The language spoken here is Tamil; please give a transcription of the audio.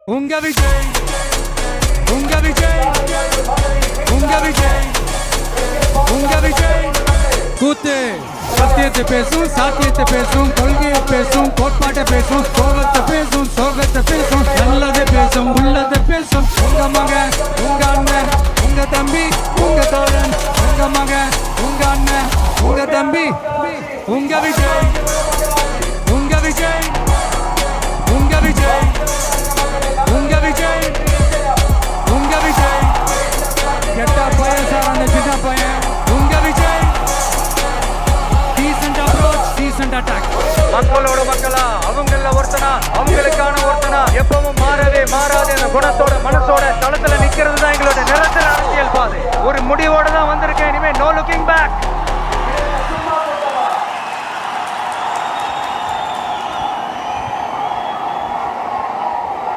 உங்க விஜய் உங்க விஜய் உங்க விஜய் உங்க விஜய் கூத்து சத்தியத்தை பேசும் சாத்தியத்தை பேசும் கொள்கையை பேசும் கோட்பாட்டை பேசும் சோகத்தை பேசும் சோகத்தை பேசும் நல்லதை பேசும் உள்ளதை பேசும் உங்க மகன் உங்க அண்ணன் உங்க தம்பி உங்க தோழன் உங்க மகன் உங்க அண்ணன் உங்க தம்பி உங்க விஜய் உங்க விஜய் உங்க விஜய் உங்க விஜய் உங்க விஜய் கெட்ட பையன் சார் அந்த சின்ன பையன் உங்க Vijay decent approach decent attack மக்களோட மக்களா அவங்கள ஒருத்தனா அவங்களுக்கான ஒருத்தனா எப்பவும் மாறவே மாறாத அந்த குணத்தோட மனசோட